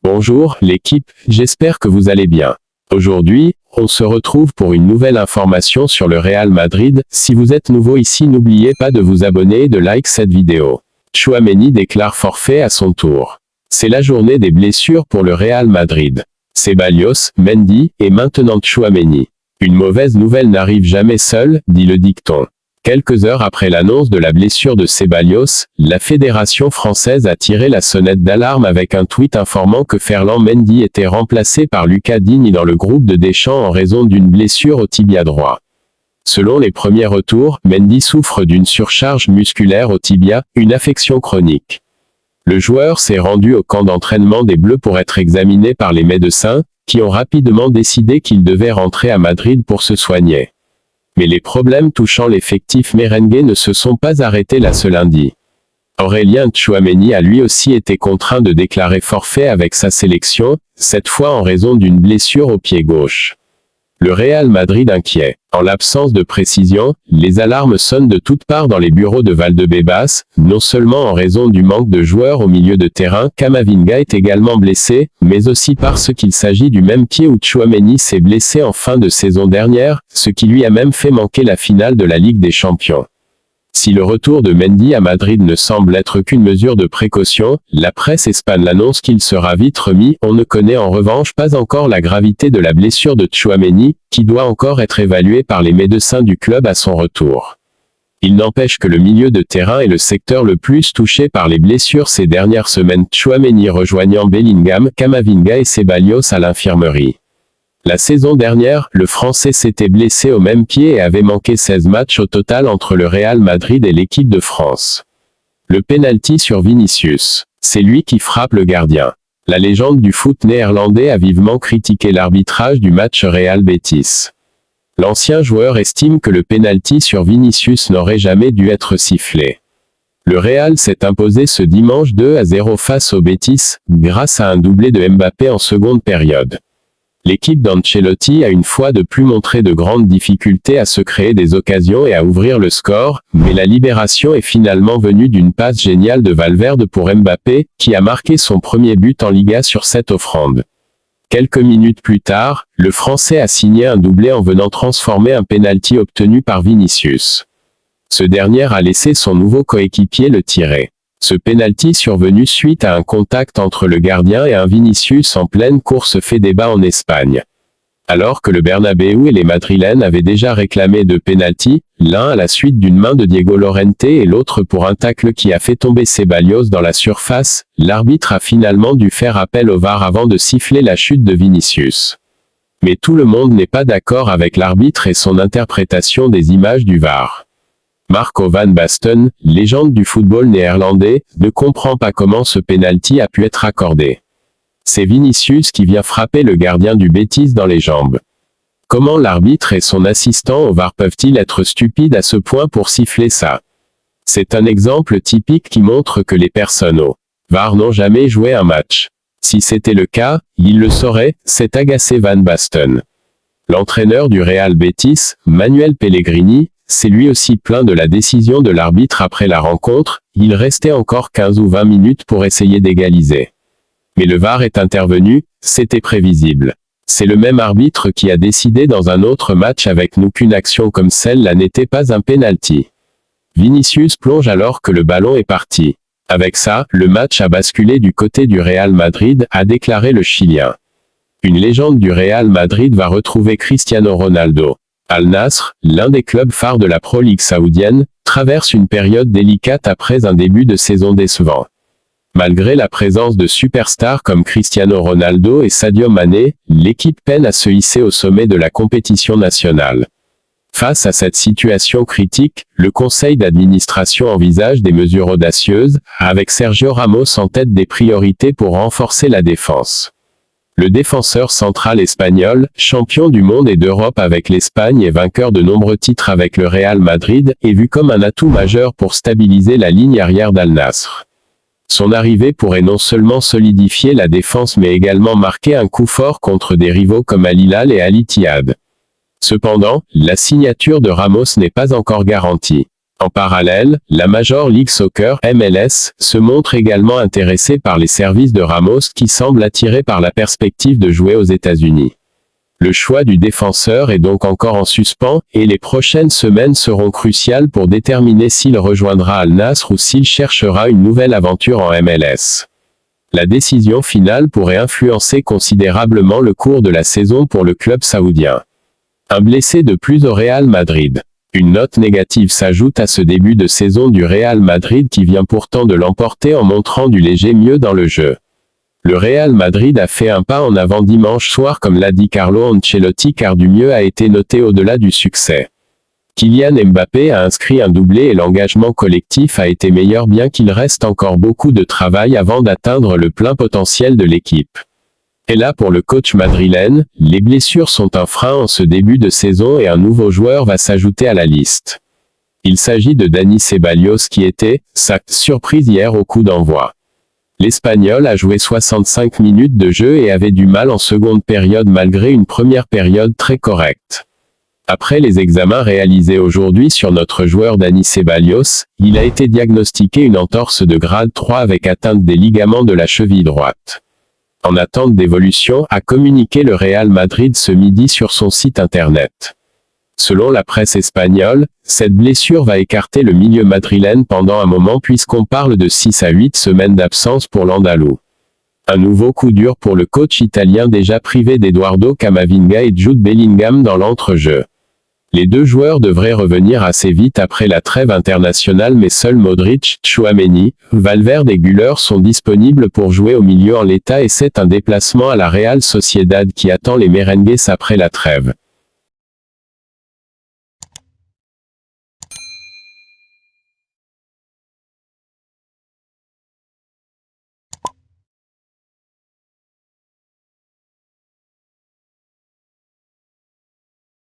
Bonjour, l'équipe, j'espère que vous allez bien. Aujourd'hui, on se retrouve pour une nouvelle information sur le Real Madrid. Si vous êtes nouveau ici, n'oubliez pas de vous abonner et de like cette vidéo. Tchouaméni déclare forfait à son tour. C'est la journée des blessures pour le Real Madrid. Ceballos, Mendy, et maintenant Tchouaméni. Une mauvaise nouvelle n'arrive jamais seule, dit le dicton. Quelques heures après l'annonce de la blessure de Ceballos, la fédération française a tiré la sonnette d'alarme avec un tweet informant que Ferland Mendy était remplacé par Lucas Digne dans le groupe de Deschamps en raison d'une blessure au tibia droit. Selon les premiers retours, Mendy souffre d'une surcharge musculaire au tibia, une affection chronique. Le joueur s'est rendu au camp d'entraînement des Bleus pour être examiné par les médecins, qui ont rapidement décidé qu'il devait rentrer à Madrid pour se soigner. Mais les problèmes touchant l'effectif merengue ne se sont pas arrêtés là ce lundi. Aurélien Tchouaméni a lui aussi été contraint de déclarer forfait avec sa sélection, cette fois en raison d'une blessure au pied gauche. Le Real Madrid inquiet. En l'absence de précision, les alarmes sonnent de toutes parts dans les bureaux de Valdebebas, non seulement en raison du manque de joueurs au milieu de terrain, Camavinga est également blessé, mais aussi parce qu'il s'agit du même pied où Tchouaméni s'est blessé en fin de saison dernière, ce qui lui a même fait manquer la finale de la Ligue des Champions. Si le retour de Mendy à Madrid ne semble être qu'une mesure de précaution, la presse espagnole annonce qu'il sera vite remis. On ne connaît en revanche pas encore la gravité de la blessure de Tchouaméni, qui doit encore être évaluée par les médecins du club à son retour. Il n'empêche que le milieu de terrain est le secteur le plus touché par les blessures ces dernières semaines, Tchouaméni rejoignant Bellingham, Camavinga et Ceballos à l'infirmerie. La saison dernière, le Français s'était blessé au même pied et avait manqué 16 matchs au total entre le Real Madrid et l'équipe de France. Le penalty sur Vinicius. C'est lui qui frappe le gardien. La légende du foot néerlandais a vivement critiqué l'arbitrage du match Real Betis. L'ancien joueur estime que le penalty sur Vinicius n'aurait jamais dû être sifflé. Le Real s'est imposé ce dimanche 2-0 face au Betis, grâce à un doublé de Mbappé en seconde période. L'équipe d'Ancelotti a une fois de plus montré de grandes difficultés à se créer des occasions et à ouvrir le score, mais la libération est finalement venue d'une passe géniale de Valverde pour Mbappé, qui a marqué son premier but en Liga sur cette offrande. Quelques minutes plus tard, le Français a signé un doublé en venant transformer un penalty obtenu par Vinicius. Ce dernier a laissé son nouveau coéquipier le tirer. Ce penalty survenu suite à un contact entre le gardien et un Vinicius en pleine course fait débat en Espagne. Alors que le Bernabéu et les Madrilènes avaient déjà réclamé deux penaltys, l'un à la suite d'une main de Diego Llorente et l'autre pour un tacle qui a fait tomber Ceballos dans la surface, l'arbitre a finalement dû faire appel au VAR avant de siffler la chute de Vinicius. Mais tout le monde n'est pas d'accord avec l'arbitre et son interprétation des images du VAR. Marco van Basten, légende du football néerlandais, ne comprend pas comment ce penalty a pu être accordé. C'est Vinicius qui vient frapper le gardien du Betis dans les jambes. Comment l'arbitre et son assistant au VAR peuvent-ils être stupides à ce point pour siffler ça? C'est un exemple typique qui montre que les personnes au VAR n'ont jamais joué un match. Si c'était le cas, ils le sauraient, s'est agacé Van Basten. L'entraîneur du Real Betis, Manuel Pellegrini, c'est lui aussi plein de la décision de l'arbitre après la rencontre. Il restait encore 15 ou 20 minutes pour essayer d'égaliser. Mais le VAR est intervenu, c'était prévisible. C'est le même arbitre qui a décidé dans un autre match avec nous qu'une action comme celle-là n'était pas un penalty. Vinicius plonge alors que le ballon est parti. Avec ça, le match a basculé du côté du Real Madrid, a déclaré le Chilien. Une légende du Real Madrid va retrouver Cristiano Ronaldo. Al-Nasr, l'un des clubs phares de la Pro League saoudienne, traverse une période délicate après un début de saison décevant. Malgré la présence de superstars comme Cristiano Ronaldo et Sadio Mané, l'équipe peine à se hisser au sommet de la compétition nationale. Face à cette situation critique, le conseil d'administration envisage des mesures audacieuses, avec Sergio Ramos en tête des priorités pour renforcer la défense. Le défenseur central espagnol, champion du monde et d'Europe avec l'Espagne et vainqueur de nombreux titres avec le Real Madrid, est vu comme un atout majeur pour stabiliser la ligne arrière d'Al-Nasr. Son arrivée pourrait non seulement solidifier la défense mais également marquer un coup fort contre des rivaux comme Al-Hilal et Al-Ittihad. Cependant, la signature de Ramos n'est pas encore garantie. En parallèle, la Major League Soccer (MLS) se montre également intéressée par les services de Ramos qui semble attiré par la perspective de jouer aux États-Unis. Le choix du défenseur est donc encore en suspens, et les prochaines semaines seront cruciales pour déterminer s'il rejoindra Al Nassr ou s'il cherchera une nouvelle aventure en MLS. La décision finale pourrait influencer considérablement le cours de la saison pour le club saoudien. Un blessé de plus au Real Madrid. Une note négative s'ajoute à ce début de saison du Real Madrid qui vient pourtant de l'emporter en montrant du léger mieux dans le jeu. Le Real Madrid a fait un pas en avant dimanche soir comme l'a dit Carlo Ancelotti car du mieux a été noté au-delà du succès. Kylian Mbappé a inscrit un doublé et l'engagement collectif a été meilleur bien qu'il reste encore beaucoup de travail avant d'atteindre le plein potentiel de l'équipe. Et là pour le coach madrilène, les blessures sont un frein en ce début de saison et un nouveau joueur va s'ajouter à la liste. Il s'agit de Dani Ceballos qui était, sa surprise hier au coup d'envoi. L'Espagnol a joué 65 minutes de jeu et avait du mal en seconde période malgré une première période très correcte. Après les examens réalisés aujourd'hui sur notre joueur Dani Ceballos, il a été diagnostiqué une entorse de grade 3 avec atteinte des ligaments de la cheville droite. En attente d'évolution, a communiqué le Real Madrid ce midi sur son site internet. Selon la presse espagnole, cette blessure va écarter le milieu madrilène pendant un moment puisqu'on parle de 6 à 8 semaines d'absence pour l'Andalou. Un nouveau coup dur pour le coach italien déjà privé d'Eduardo Camavinga et Jude Bellingham dans l'entrejeu. Les deux joueurs devraient revenir assez vite après la trêve internationale mais seuls Modric, Tchouaméni, Valverde et Güler sont disponibles pour jouer au milieu en l'état et c'est un déplacement à la Real Sociedad qui attend les merengues après la trêve.